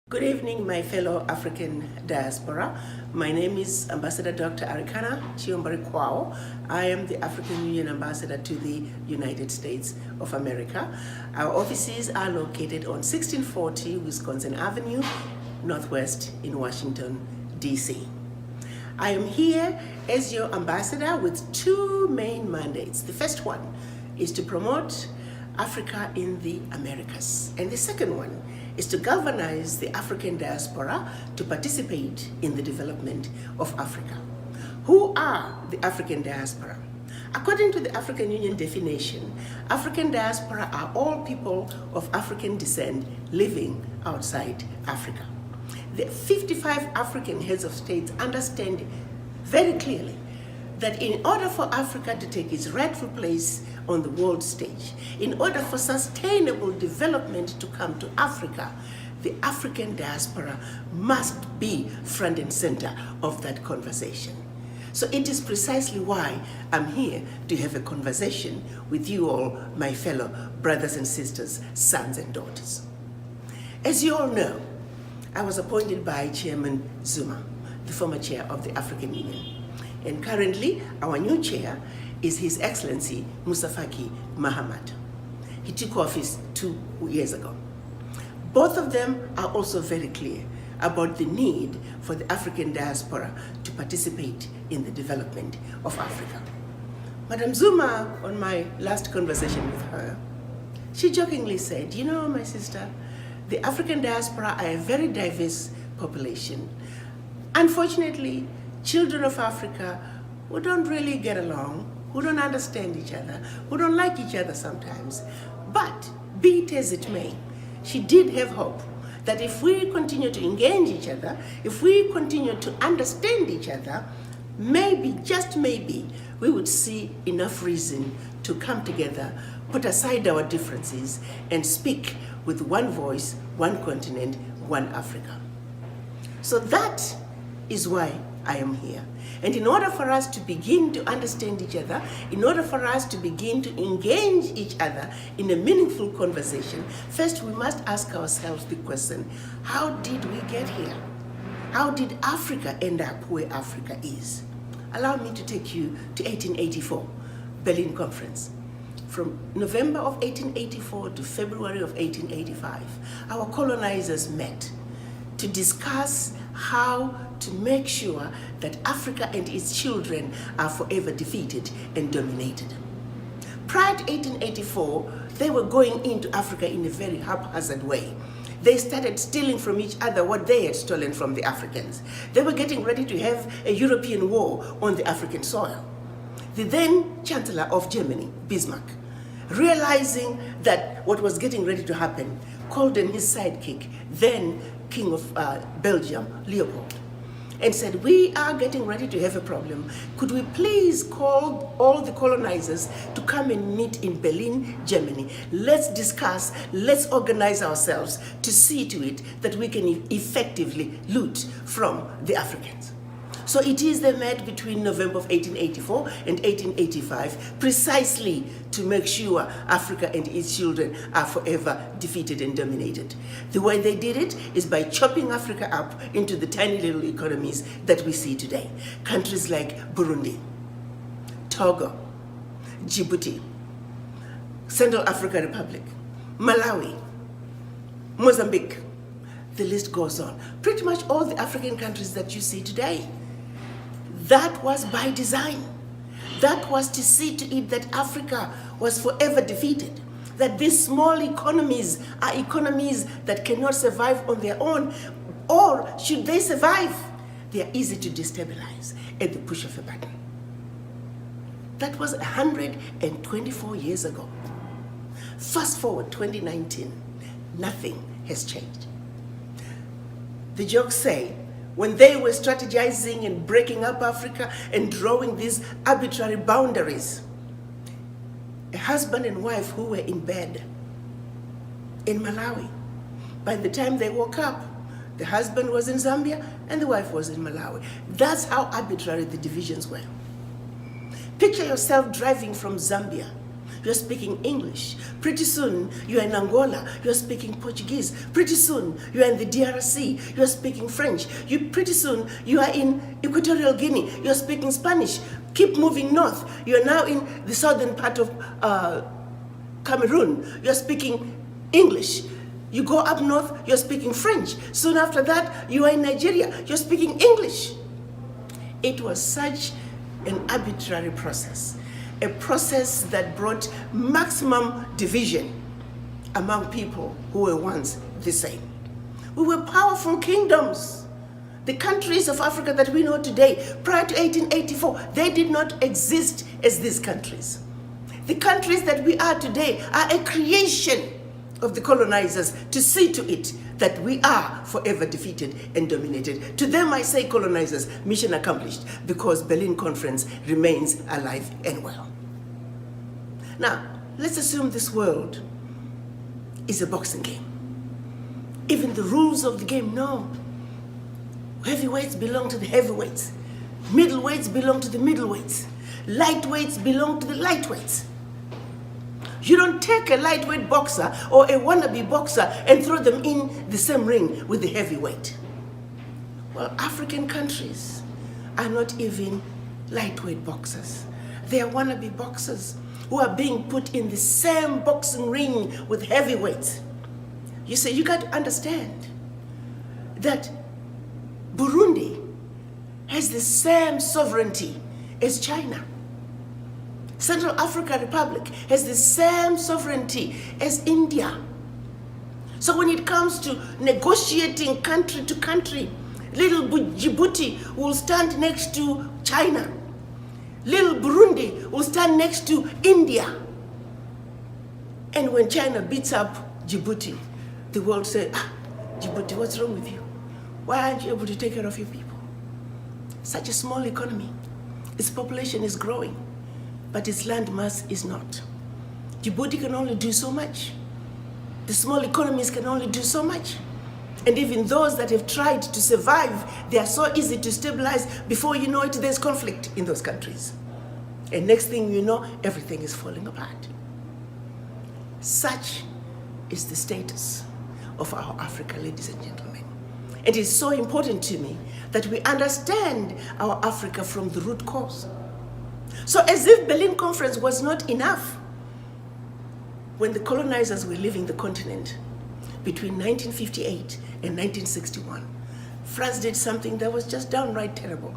Good evening, my fellow African diaspora. My name is Ambassador Dr. Arikana Chihombori-Quao. I am the African Union Ambassador to the United States of America. Our offices are located on 1640 Wisconsin Avenue, Northwest in Washington, D.C. I am here as your ambassador with two main mandates. The first one is to promote Africa in the Americas, and the second one is to galvanize the African diaspora to participate in the development of Africa. Who are the African diaspora? According to the African Union definition, African diaspora are all people of African descent living outside Africa. The 55 African heads of states understand very clearly that in order for Africa to take its rightful place on the world stage, in order for sustainable development to come to Africa, the African diaspora must be front and center of that conversation. So it is precisely why I'm here to have a conversation with you all, my fellow brothers and sisters, sons and daughters. As you all know, I was appointed by Chairman Zuma, the former chair of the African Union. And currently, our new chair is His Excellency Musa Faki Mahamat. He took office 2 years ago. Both of them are also very clear about the need for the African diaspora to participate in the development of Africa. Madam Zuma, on my last conversation with her, she jokingly said, you know, my sister, the African diaspora are a very diverse population. Unfortunately, children of Africa who don't really get along, who don't understand each other, who don't like each other sometimes. But be it as it may, she did have hope that if we continue to engage each other, if we continue to understand each other, maybe, just maybe, we would see enough reason to come together, put aside our differences, and speak with one voice, one continent, one Africa. So that is why I am here. And in order for us to begin to understand each other, in order for us to begin to engage each other in a meaningful conversation, first we must ask ourselves the question, how did we get here? How did Africa end up where Africa is? Allow me to take you to 1884, Berlin Conference. From November of 1884 to February of 1885, our colonizers met to discuss how to make sure that Africa and its children are forever defeated and dominated. Prior to 1884, they were going into Africa in a very haphazard way. They started stealing from each other what they had stolen from the Africans. They were getting ready to have a European war on the African soil. The then Chancellor of Germany, Bismarck, realizing that what was getting ready to happen, called in his sidekick, then King of Belgium, Leopold, and said, we are getting ready to have a problem. Could we please call all the colonizers to come and meet in Berlin, Germany? Let's discuss, let's organize ourselves to see to it that we can effectively loot from the Africans. So it is they met between November of 1884 and 1885 precisely to make sure Africa and its children are forever defeated and dominated. The way they did it is by chopping Africa up into the tiny little economies that we see today. Countries like Burundi, Togo, Djibouti, Central African Republic, Malawi, Mozambique, the list goes on. Pretty much all the African countries that you see today. That was by design. That was to see to it that Africa was forever defeated. That these small economies are economies that cannot survive on their own, or should they survive, they are easy to destabilize at the push of a button. That was 124 years ago. Fast forward 2019, nothing has changed. The jokes say, when they were strategizing and breaking up Africa and drawing these arbitrary boundaries, a husband and wife who were in bed in Malawi, by the time they woke up, the husband was in Zambia and the wife was in Malawi. That's how arbitrary the divisions were. Picture yourself driving from Zambia you're speaking English. Pretty soon, you're in Angola, you're speaking Portuguese. Pretty soon, you're in the DRC, you're speaking French. Pretty soon, you are in Equatorial Guinea, you're speaking Spanish. Keep moving north, you're now in the southern part of Cameroon, you're speaking English. You go up north, you're speaking French. Soon after that, you are in Nigeria, you're speaking English. It was such an arbitrary process, a process that brought maximum division among people who were once the same. We were powerful kingdoms. The countries of Africa that we know today, prior to 1884, they did not exist as these countries. The countries that we are today are a creation of the colonizers to see to it that we are forever defeated and dominated. To them I say colonizers, mission accomplished, because Berlin Conference remains alive and well. Now, let's assume this world is a boxing game. Even the rules of the game, no. Heavyweights belong to the heavyweights. Middleweights belong to the middleweights. Lightweights belong to the lightweights. You don't take a lightweight boxer or a wannabe boxer and throw them in the same ring with the heavyweight. Well, African countries are not even lightweight boxers. They are wannabe boxers who are being put in the same boxing ring with heavyweights. You say, you got to understand that Burundi has the same sovereignty as China. Central African Republic has the same sovereignty as India. So when it comes to negotiating country to country, little Djibouti will stand next to China. Little Burundi will stand next to India. And when China beats up Djibouti, the world says, Djibouti, what's wrong with you? Why aren't you able to take care of your people? Such a small economy. Its population is growing, but its land mass is not. Djibouti can only do so much. The small economies can only do so much. And even those that have tried to survive, they are so easy to stabilize. Before you know it, there's conflict in those countries. And next thing you know, everything is falling apart. Such is the status of our Africa, ladies and gentlemen. It is so important to me that we understand our Africa from the root cause. So as if Berlin Conference was not enough, when the colonizers were leaving the continent between 1958 and 1961, France did something that was just downright terrible.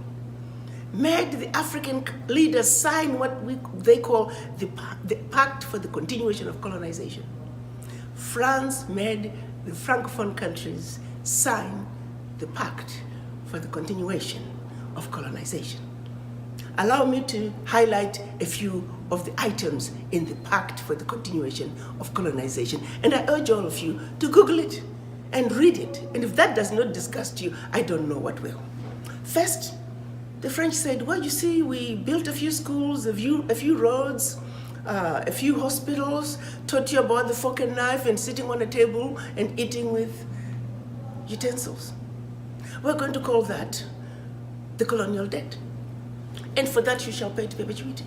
Made the African leaders sign what they call the Pact for the Continuation of Colonization. France made the Francophone countries sign the Pact for the Continuation of Colonization. Allow me to highlight a few of the items in the Pact for the Continuation of Colonization. And I urge all of you to Google it and read it. And if that does not disgust you, I don't know what will. First, the French said, well, you see, we built a few schools, a few roads, a few hospitals, taught you about the fork and knife and sitting on a table and eating with utensils. We're going to call that the colonial debt. And for that you shall pay to perpetuity.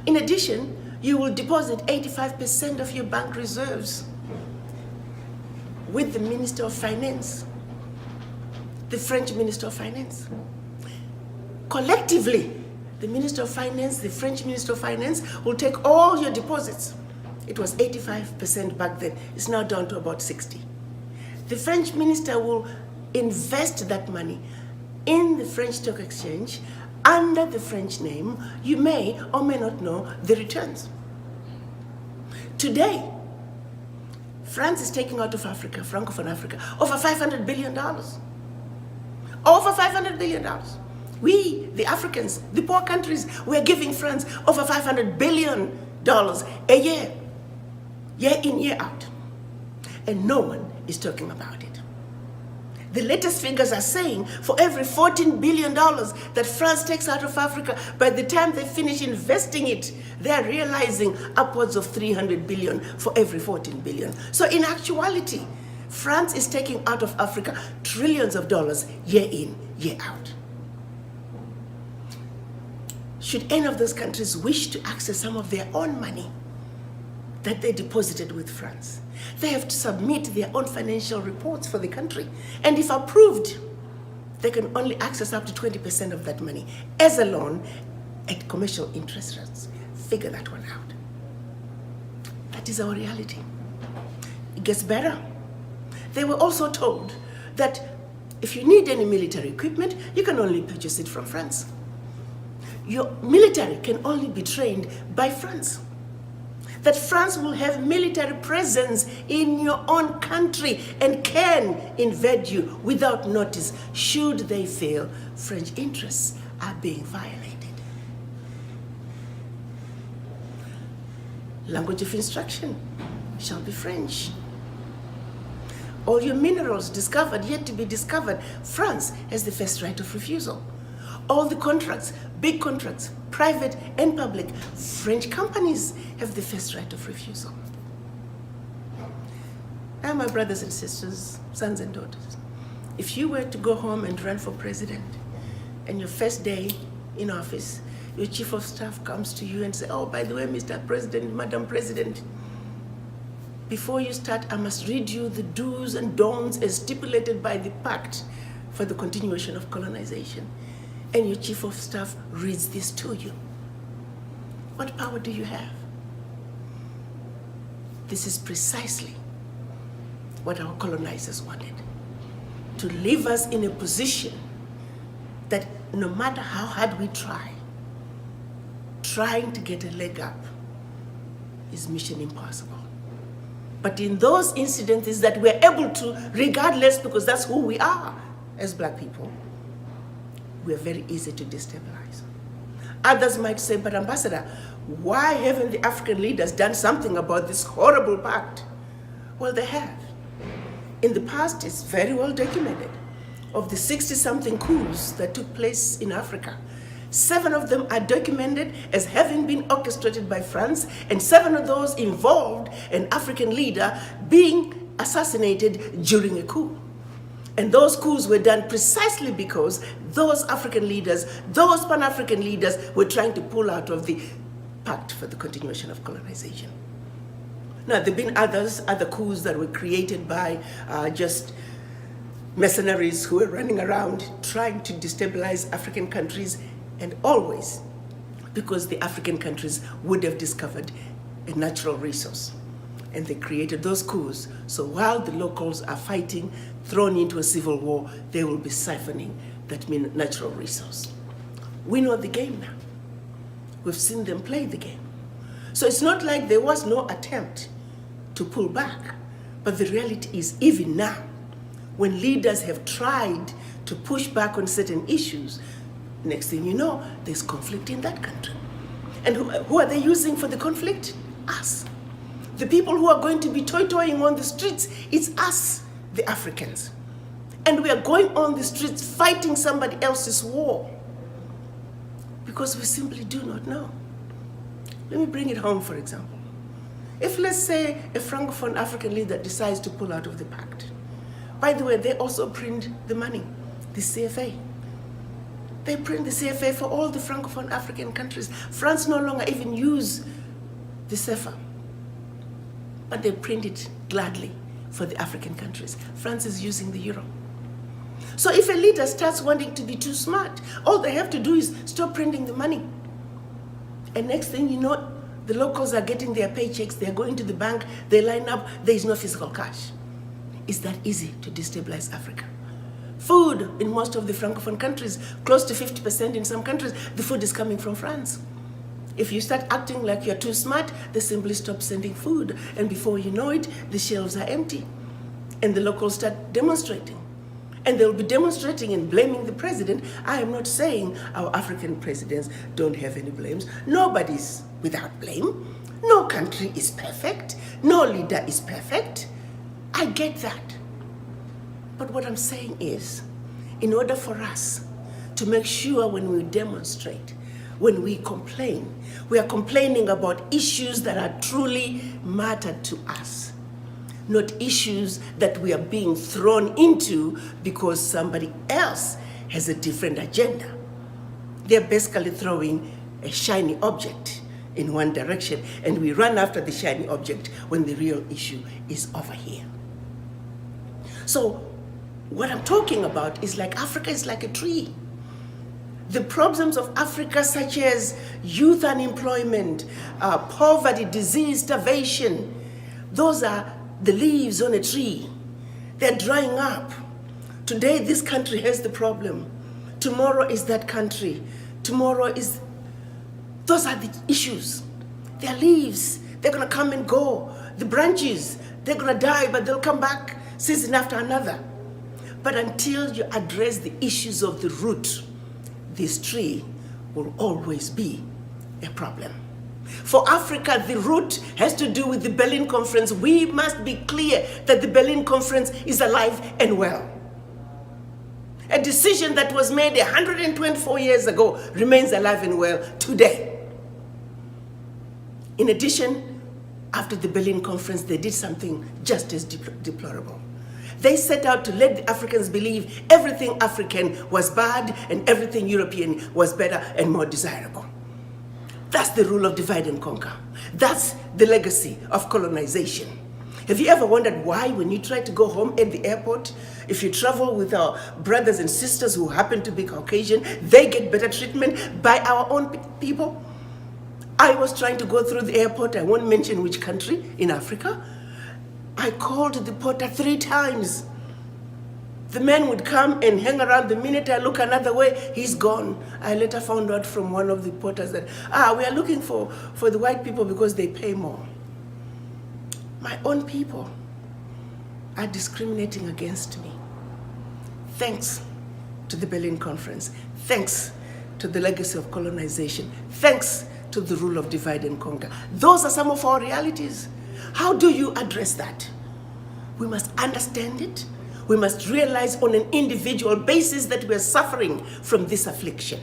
In addition, you will deposit 85% of your bank reserves with the Minister of Finance, the French Minister of Finance. Collectively, the Minister of Finance, the French Minister of Finance will take all your deposits. It was 85% back then. It's now down to about 60. The French minister will invest that money in the French Stock Exchange under the French name. You may or may not know the returns. Today, France is taking out of Africa, Francophone Africa, over $500 billion. Over $500 billion. We, the Africans, the poor countries, we are giving France over $500 billion a year. Year in, year out. And no one is talking about it. The latest figures are saying for every $14 billion that France takes out of Africa, by the time they finish investing it, they are realizing upwards of $300 billion for every $14 billion. So in actuality, France is taking out of Africa trillions of dollars year in, year out. should any of those countries wish to access some of their own money that they deposited with France, they have to submit their own financial reports for the country. And if approved, they can only access up to 20% of that money as a loan at commercial interest rates. Figure that one out. That is our reality. It gets better. They were also told that if you need any military equipment, you can only purchase it from France. Your military can only be trained by France. That France will have military presence in your own country and can invade you without notice should they feel French interests are being violated. Language of instruction shall be French. All your minerals discovered, yet to be discovered, France has the first right of refusal. All the contracts, big contracts, private and public, French companies have the first right of refusal. Now, my brothers and sisters, sons and daughters, if you were to go home and run for president, and your first day in office, your chief of staff comes to you and says, oh, by the way, Mr. President, Madam President, before you start, I must read you the do's and don'ts as stipulated by the Pact for the continuation of colonization. And your chief of staff reads this to you. What power do you have? This is precisely what our colonizers wanted. To leave us in a position that no matter how hard we try, trying to get a leg up is mission impossible. But in those incidences that we're able to, regardless, because that's who we are as Black people, we are very easy to destabilize. Others might say, but Ambassador, why haven't the African leaders done something about this horrible pact? Well, they have. In the past, it's very well documented. Of the 60-something coups that took place in Africa, 7 of them are documented as having been orchestrated by France, and 7 of those involved an African leader being assassinated during a coup. And those coups were done precisely because those African leaders, those Pan-African leaders, were trying to pull out of the Pact for the continuation of colonization. Now, there have been other coups that were created by just mercenaries who were running around trying to destabilize African countries, and always because the African countries would have discovered a natural resource. And they created those coups. So while the locals are fighting, thrown into a civil war, they will be siphoning that natural resource. We know the game now. We've seen them play the game. So it's not like there was no attempt to pull back. But the reality is, even now, when leaders have tried to push back on certain issues, next thing you know, there's conflict in that country. And who are they using for the conflict? Us. The people who are going to be toy-toying on the streets, it's us, the Africans. And we are going on the streets fighting somebody else's war because we simply do not know. Let me bring it home, for example. If, let's say, a Francophone African leader decides to pull out of the Pact, by the way, they also print the money, the CFA. They print the CFA for all the Francophone African countries. France no longer even use the CFA, but they print it gladly for the African countries. France is using the euro. So if a leader starts wanting to be too smart, all they have to do is stop printing the money. And next thing you know, the locals are getting their paychecks, they're going to the bank, they line up, there is no physical cash. It's that easy to destabilize Africa. Food in most of the Francophone countries, close to 50% in some countries, the food is coming from France. If you start acting like you're too smart, they simply stop sending food. And before you know it, the shelves are empty. And the locals start demonstrating. And they'll be demonstrating and blaming the president. I am not saying our African presidents don't have any blames. Nobody's without blame. No country is perfect. No leader is perfect. I get that. But what I'm saying is, in order for us to make sure when we demonstrate, when we complain, we are complaining about issues that are truly matter to us, not issues that we are being thrown into because somebody else has a different agenda. They're basically throwing a shiny object in one direction, and we run after the shiny object when the real issue is over here. So what I'm talking about is like Africa is like a tree. The problems of Africa, such as youth unemployment, poverty, disease, starvation, those are the leaves on a tree. They're drying up. Today, this country has the problem. Tomorrow is that country. Tomorrow is... Those are the issues. They're leaves. They're going to come and go. The branches, they're going to die, but they'll come back season after another. But until you address the issues of the root, this tree will always be a problem. For Africa, the root has to do with the Berlin Conference. We must be clear that the Berlin Conference is alive and well. A decision that was made 124 years ago remains alive and well today. In addition, after the Berlin Conference, they did something just as deplorable. They set out to let the Africans believe everything African was bad and everything European was better and more desirable. That's the rule of divide and conquer. That's the legacy of colonization. Have you ever wondered why, when you try to go home at the airport, if you travel with our brothers and sisters who happen to be Caucasian, they get better treatment by our own people? I was trying to go through the airport, I won't mention which country in Africa. I called the porter 3 times. The man would come and hang around. The minute I look another way, he's gone. I later found out from one of the porters that, we are looking for the white people because they pay more. My own people are discriminating against me. Thanks to the Berlin Conference. Thanks to the legacy of colonization. Thanks to the rule of divide and conquer. Those are some of our realities. How do you address that? We must understand it. We must realize on an individual basis that we are suffering from this affliction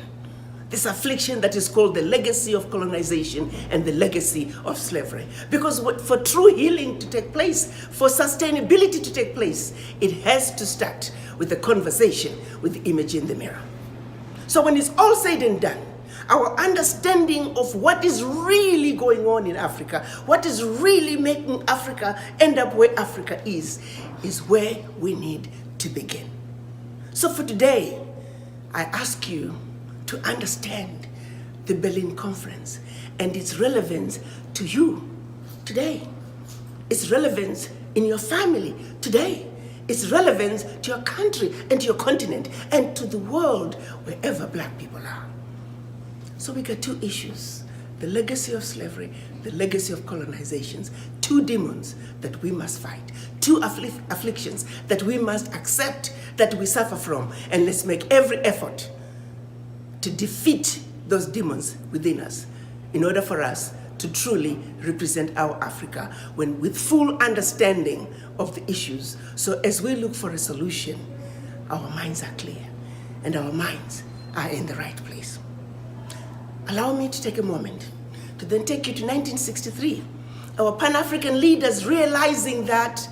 that is called the legacy of colonization and the legacy of slavery. Because for true healing to take place, for sustainability to take place, it has to start with a conversation with the image in the mirror. So when it's all said and done, our understanding of what is really going on in Africa, what is really making Africa end up where Africa is where we need to begin. So for today, I ask you to understand the Berlin Conference and its relevance to you today. Its relevance in your family today. Its relevance to your country and to your continent and to the world wherever black people are. So we got 2 issues, the legacy of slavery, the legacy of colonizations, 2 demons that we must fight, 2 afflictions that we must accept that we suffer from, and let's make every effort to defeat those demons within us in order for us to truly represent our Africa with full understanding of the issues. So as we look for a solution, our minds are clear and our minds are in the right place. Allow me to take a moment to then take you to 1963. Our Pan-African leaders realizing that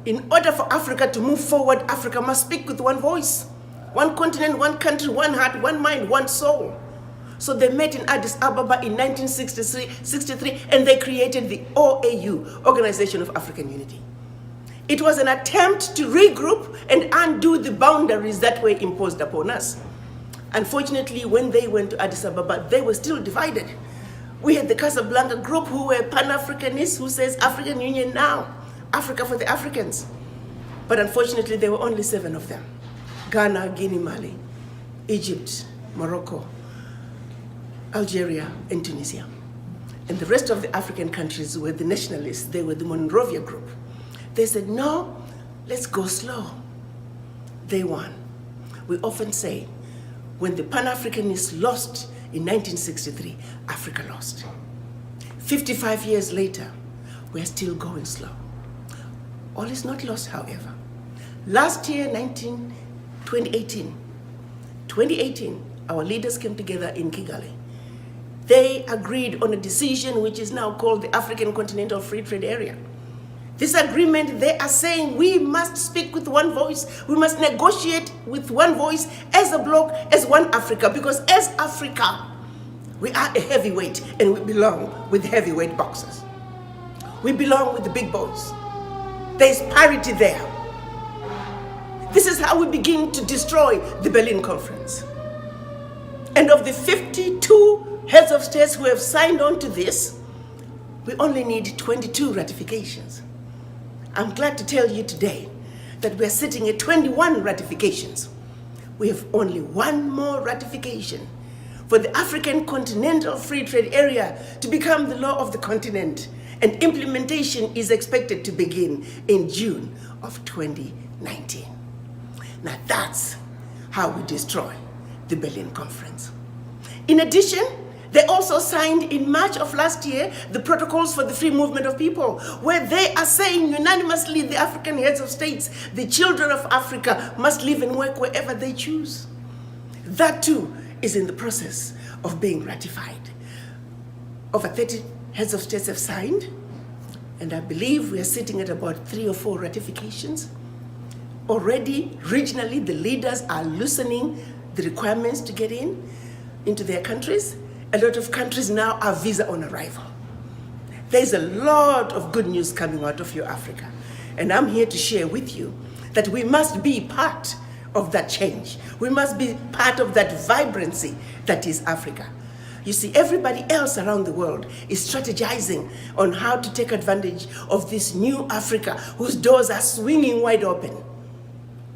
in order for Africa to move forward, Africa must speak with one voice, one continent, one country, one heart, one mind, one soul. So they met in Addis Ababa in 1963, and they created the OAU, Organization of African Unity. It was an attempt to regroup and undo the boundaries that were imposed upon us. Unfortunately, when they went to Addis Ababa, they were still divided. We had the Casablanca group who were Pan-Africanists who says African Union now, Africa for the Africans. But unfortunately, there were only 7 of them. Ghana, Guinea, Mali, Egypt, Morocco, Algeria, and Tunisia. And the rest of the African countries were the nationalists. They were the Monrovia group. They said, no, let's go slow. They won. We often say, when the Pan-Africanists lost in 1963, Africa lost. 55 years later, we're still going slow. All is not lost, however. Last year, 2018, our leaders came together in Kigali. They agreed on a decision which is now called the African Continental Free Trade Area. This agreement, they are saying we must speak with one voice. We must negotiate with one voice as a bloc, as one Africa, because as Africa, We are a heavyweight, and we belong with heavyweight boxers. We belong with the big boys. There's parity there. This is how we begin to destroy the Berlin Conference. And of the 52 heads of states who have signed on to this, we only need 22 ratifications. I'm glad to tell you today that we are sitting at 21 ratifications. We have only one more ratification for the African Continental Free Trade Area to become the law of the continent, and implementation is expected to begin in June of 2019. Now that's how we destroy the Berlin Conference. In addition, they also signed in March of last year the protocols for the free movement of people, where they are saying unanimously, the African heads of states, the children of Africa must live and work wherever they choose. That too is in the process of being ratified. Over 30 heads of states have signed, and I believe we are sitting at about 3 or 4 ratifications. Already, regionally, the leaders are loosening the requirements to get into their countries. A lot of countries now are visa on arrival. There's a lot of good news coming out of your Africa. And I'm here to share with you that we must be part of that change. We must be part of that vibrancy that is Africa. You see, everybody else around the world is strategizing on how to take advantage of this new Africa whose doors are swinging wide open.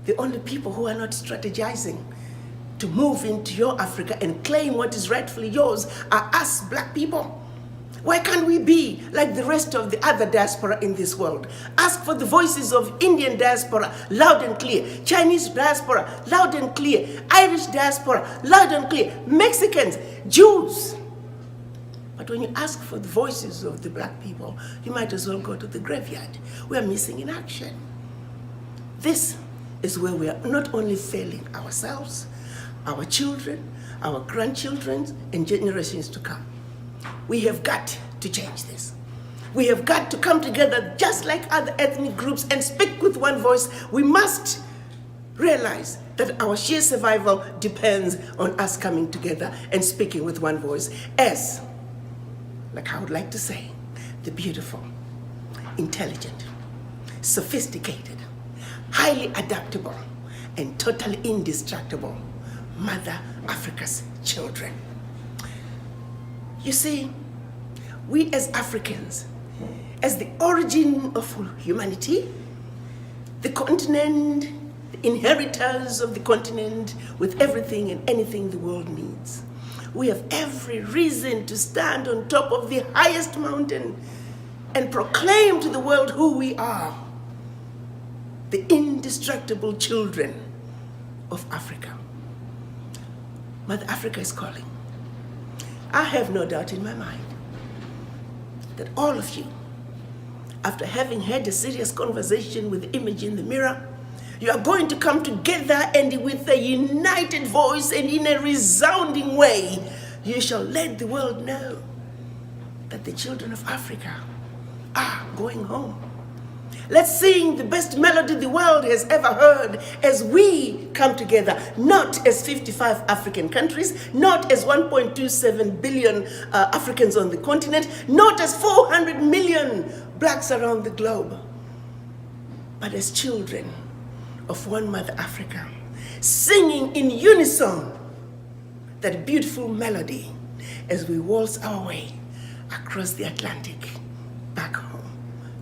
The only people who are not strategizing to move into your Africa and claim what is rightfully yours are us, black people. Why can't we be like the rest of the other diaspora in this world? Ask for the voices of Indian diaspora, loud and clear. Chinese diaspora, loud and clear. Irish diaspora, loud and clear. Mexicans, Jews. But when you ask for the voices of the black people, you might as well go to the graveyard. We are missing in action. This is where we are not only failing ourselves, our children, our grandchildren, and generations to come. We have got to change this. We have got to come together just like other ethnic groups and speak with one voice. We must realize that our sheer survival depends on us coming together and speaking with one voice as, like I would like to say, the beautiful, intelligent, sophisticated, highly adaptable, and totally indestructible Mother Africa's children. You see, we as Africans, as the origin of humanity, the continent, the inheritors of the continent with everything and anything the world needs, we have every reason to stand on top of the highest mountain and proclaim to the world who we are, the indestructible children of Africa. Mother Africa is calling. I have no doubt in my mind that all of you, after having had a serious conversation with the image in the mirror, you are going to come together and with a united voice and in a resounding way, you shall let the world know that the children of Africa are going home. Let's sing the best melody the world has ever heard as we come together, not as 55 African countries, not as 1.27 billion Africans on the continent, not as 400 million blacks around the globe, but as children of one Mother Africa, singing in unison that beautiful melody as we waltz our way across the Atlantic back home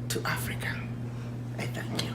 to Africa. I thank you.